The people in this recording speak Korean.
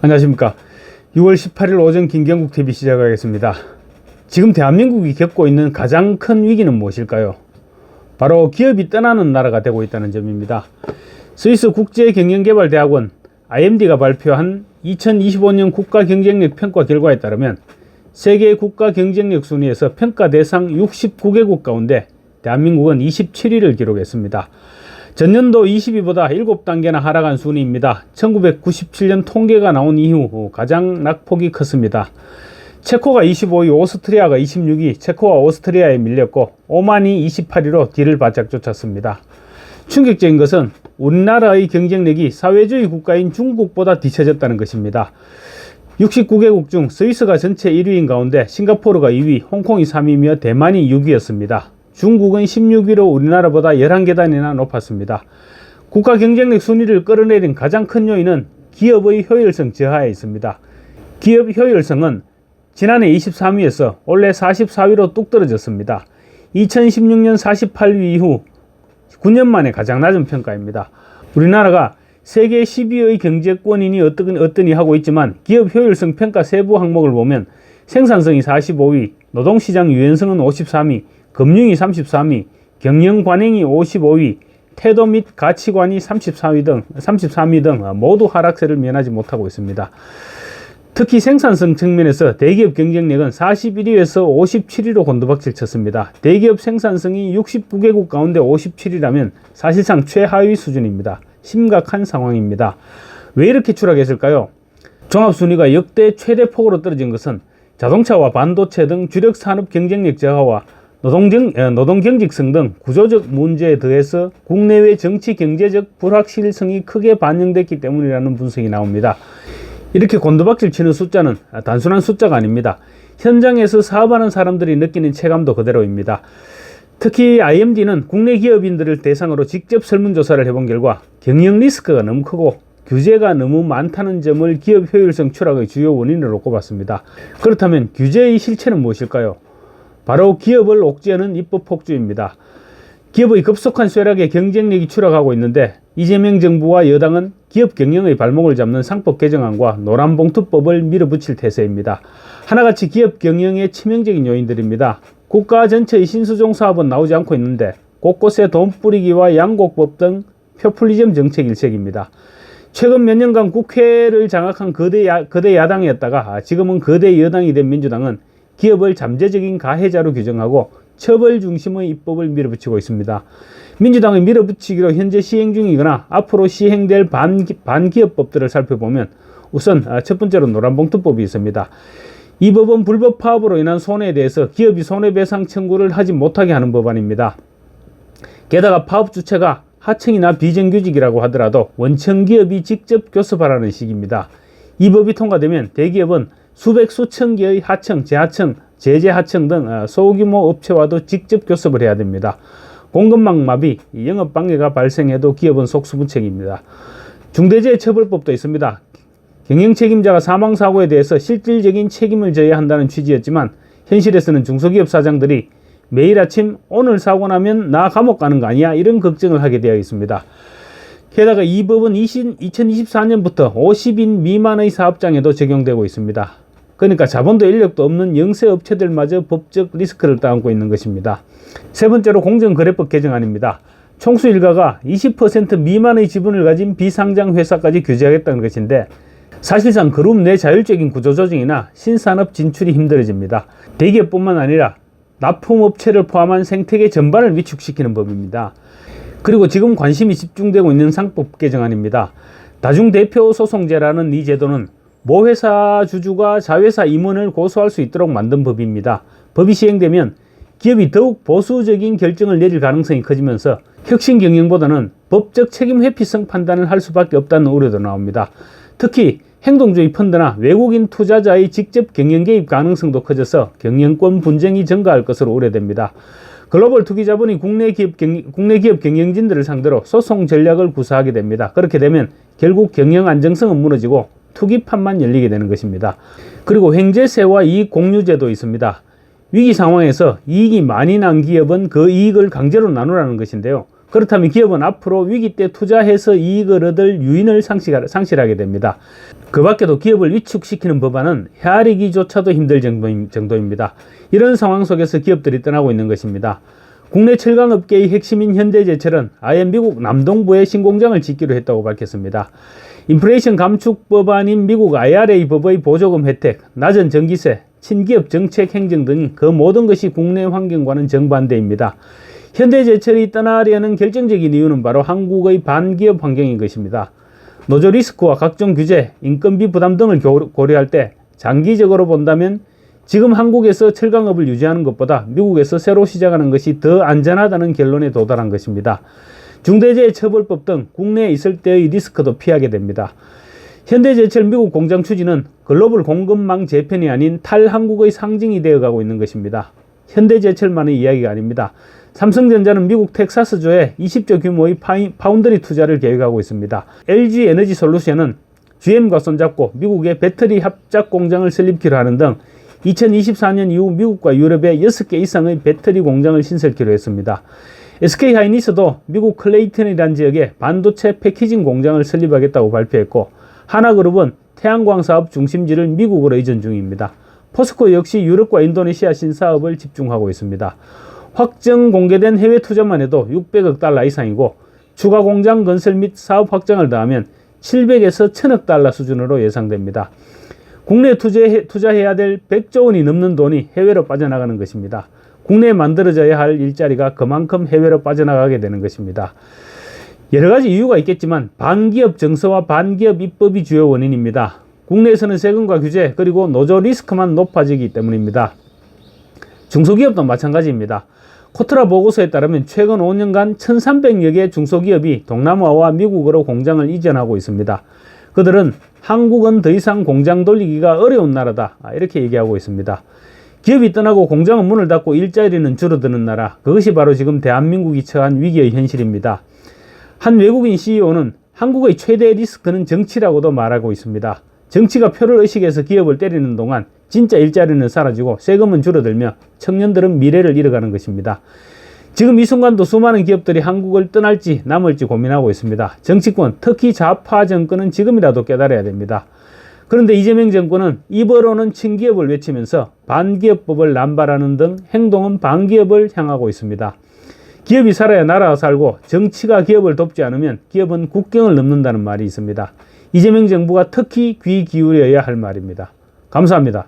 안녕하십니까. 6월 18일 오전 김경국TV 시작하겠습니다. 지금 대한민국이 겪고 있는 가장 큰 위기는 무엇일까요? 바로 기업이 떠나는 나라가 되고 있다는 점입니다. 스위스 국제경영개발대학원 IMD가 발표한 2025년 국가경쟁력 평가 결과에 따르면 세계 국가경쟁력 순위에서 평가 대상 69개국 가운데 대한민국은 27위를 기록했습니다. 전년도 20위보다 7단계나 하락한 순위입니다. 1997년 통계가 나온 이후 가장 낙폭이 컸습니다. 체코가 25위, 오스트리아가 26위, 체코와 오스트리아에 밀렸고 오만이 28위로 뒤를 바짝 쫓았습니다. 충격적인 것은 우리나라의 경쟁력이 사회주의 국가인 중국보다 뒤처졌다는 것입니다. 69개국 중 스위스가 전체 1위인 가운데 싱가포르가 2위, 홍콩이 3위며 대만이 6위였습니다. 중국은 16위로 우리나라보다 11계단이나 높았습니다. 국가 경쟁력 순위를 끌어내린 가장 큰 요인은 기업의 효율성 저하에 있습니다. 기업 효율성은 지난해 23위에서 올해 44위로 뚝 떨어졌습니다. 2016년 48위 이후 9년 만에 가장 낮은 평가입니다. 우리나라가 세계 10위의 경제권이니 어떠니 하고 있지만 기업 효율성 평가 세부 항목을 보면 생산성이 45위, 노동시장 유연성은 53위, 금융이 33위, 경영관행이 55위, 태도 및 가치관이 33위 등 모두 하락세를 면하지 못하고 있습니다. 특히 생산성 측면에서 대기업 경쟁력은 41위에서 57위로 곤두박질 쳤습니다. 대기업 생산성이 69개국 가운데 57위라면 사실상 최하위 수준입니다. 심각한 상황입니다. 왜 이렇게 추락했을까요? 종합순위가 역대 최대 폭으로 떨어진 것은 자동차와 반도체 등 주력 산업 경쟁력 저하와 노동 경직성 등 구조적 문제에 더해서 국내외 정치 경제적 불확실성이 크게 반영됐기 때문이라는 분석이 나옵니다. 이렇게 곤두박질 치는 숫자는 단순한 숫자가 아닙니다. 현장에서 사업하는 사람들이 느끼는 체감도 그대로입니다. 특히 IMD는 국내 기업인들을 대상으로 직접 설문조사를 해본 결과 경영 리스크가 너무 크고 규제가 너무 많다는 점을 기업 효율성 추락의 주요 원인으로 꼽았습니다. 그렇다면 규제의 실체는 무엇일까요? 바로 기업을 옥죄하는 입법 폭주입니다. 기업의 급속한 쇠락에 경쟁력이 추락하고 있는데 이재명 정부와 여당은 기업 경영의 발목을 잡는 상법 개정안과 노란봉투법을 밀어붙일 태세입니다. 하나같이 기업 경영의 치명적인 요인들입니다. 국가 전체의 신수종 사업은 나오지 않고 있는데 곳곳에 돈 뿌리기와 양곡법 등 표퓰리즘 정책 일색입니다. 최근 몇 년간 국회를 장악한 거대 야당이었다가 지금은 거대 여당이 된 민주당은 기업을 잠재적인 가해자로 규정하고 처벌 중심의 입법을 밀어붙이고 있습니다. 민주당의 밀어붙이기로 현재 시행 중이거나 앞으로 시행될 반기업법들을 살펴보면 우선 첫 번째로 노란봉투법이 있습니다. 이 법은 불법 파업으로 인한 손해에 대해서 기업이 손해배상 청구를 하지 못하게 하는 법안입니다. 게다가 파업 주체가 하청이나 비정규직이라고 하더라도 원청기업이 직접 교섭하라는 식입니다. 이 법이 통과되면 대기업은 수백 수천 개의 하청, 재하청, 제재하청 등 소규모 업체와도 직접 교섭을 해야 됩니다. 공급망 마비, 영업방해가 발생해도 기업은 속수무책입니다. 중대재해처벌법도 있습니다. 경영책임자가 사망사고에 대해서 실질적인 책임을 져야 한다는 취지였지만 현실에서는 중소기업 사장들이 매일 아침 오늘 사고 나면 나 감옥 가는 거 아니야? 이런 걱정을 하게 되어 있습니다. 게다가 이 법은 2024년부터 50인 미만의 사업장에도 적용되고 있습니다. 그러니까 자본도 인력도 없는 영세업체들마저 법적 리스크를 떠안고 있는 것입니다. 세 번째로 공정거래법 개정안입니다. 총수 일가가 20% 미만의 지분을 가진 비상장 회사까지 규제하겠다는 것인데 사실상 그룹 내 자율적인 구조조정이나 신산업 진출이 힘들어집니다. 대기업뿐만 아니라 납품업체를 포함한 생태계 전반을 위축시키는 법입니다. 그리고 지금 관심이 집중되고 있는 상법 개정안입니다. 다중대표소송제라는 이 제도는 모회사 주주가 자회사 임원을 고소할 수 있도록 만든 법입니다. 법이 시행되면 기업이 더욱 보수적인 결정을 내릴 가능성이 커지면서 혁신 경영보다는 법적 책임 회피성 판단을 할 수밖에 없다는 우려도 나옵니다. 특히 행동주의 펀드나 외국인 투자자의 직접 경영 개입 가능성도 커져서 경영권 분쟁이 증가할 것으로 우려됩니다. 글로벌 투기자본이 국내 기업 경영진들을 상대로 소송 전략을 구사하게 됩니다. 그렇게 되면 결국 경영 안정성은 무너지고 투기판만 열리게 되는 것입니다. 그리고 횡재세와 이익 공유제도 있습니다. 위기 상황에서 이익이 많이 난 기업은 그 이익을 강제로 나누라는 것인데요. 그렇다면 기업은 앞으로 위기 때 투자해서 이익을 얻을 유인을 상실하게 됩니다. 그 밖에도 기업을 위축시키는 법안은 헤아리기조차도 힘들 정도입니다. 이런 상황 속에서 기업들이 떠나고 있는 것입니다. 국내 철강업계의 핵심인 현대제철은 아예 미국 남동부에 신공장을 짓기로 했다고 밝혔습니다. 인플레이션 감축 법안인 미국 IRA 법의 보조금 혜택, 낮은 전기세, 친기업 정책 행정 등 그 모든 것이 국내 환경과는 정반대입니다. 현대제철이 떠나려는 결정적인 이유는 바로 한국의 반기업 환경인 것입니다. 노조 리스크와 각종 규제, 인건비 부담 등을 고려할 때 장기적으로 본다면 지금 한국에서 철강업을 유지하는 것보다 미국에서 새로 시작하는 것이 더 안전하다는 결론에 도달한 것입니다. 중대재해처벌법 등 국내에 있을 때의 리스크도 피하게 됩니다. 현대제철 미국 공장 추진은 글로벌 공급망 재편이 아닌 탈한국의 상징이 되어가고 있는 것입니다. 현대제철만의 이야기가 아닙니다. 삼성전자는 미국 텍사스주에 20조 규모의 파운드리 투자를 계획하고 있습니다. LG에너지솔루션은 GM과 손잡고 미국의 배터리 합작 공장을 설립키로 하는 등 2024년 이후 미국과 유럽에 6개 이상의 배터리 공장을 신설키로 했습니다. SK하이닉스도 미국 클레이튼이라는 지역에 반도체 패키징 공장을 설립하겠다고 발표했고, 하나그룹은 태양광 사업 중심지를 미국으로 이전 중입니다. 포스코 역시 유럽과 인도네시아 신사업을 집중하고 있습니다. 확정 공개된 해외 투자만 해도 600억 달러 이상이고, 추가 공장 건설 및 사업 확장을 더하면 700에서 1000억 달러 수준으로 예상됩니다. 국내에 투자해야 될 100조 원이 넘는 돈이 해외로 빠져나가는 것입니다. 국내에 만들어져야 할 일자리가 그만큼 해외로 빠져나가게 되는 것입니다. 여러 가지 이유가 있겠지만 반기업 정서와 반기업 입법이 주요 원인입니다. 국내에서는 세금과 규제 그리고 노조 리스크만 높아지기 때문입니다. 중소기업도 마찬가지입니다. 코트라 보고서에 따르면 최근 5년간 1300여 개 중소기업이 동남아와 미국으로 공장을 이전하고 있습니다. 그들은 한국은 더 이상 공장 돌리기가 어려운 나라다, 이렇게 얘기하고 있습니다. 기업이 떠나고 공장은 문을 닫고 일자리는 줄어드는 나라, 그것이 바로 지금 대한민국이 처한 위기의 현실입니다. 한 외국인 CEO는 한국의 최대 리스크는 정치라고도 말하고 있습니다. 정치가 표를 의식해서 기업을 때리는 동안 진짜 일자리는 사라지고 세금은 줄어들며 청년들은 미래를 잃어가는 것입니다. 지금 이 순간도 수많은 기업들이 한국을 떠날지 남을지 고민하고 있습니다. 정치권, 특히 좌파 정권은 지금이라도 깨달아야 됩니다. 그런데 이재명 정권은 입으로는 친기업을 외치면서 반기업법을 남발하는 등 행동은 반기업을 향하고 있습니다. 기업이 살아야 나라가 살고 정치가 기업을 돕지 않으면 기업은 국경을 넘는다는 말이 있습니다. 이재명 정부가 특히 귀 기울여야 할 말입니다. 감사합니다.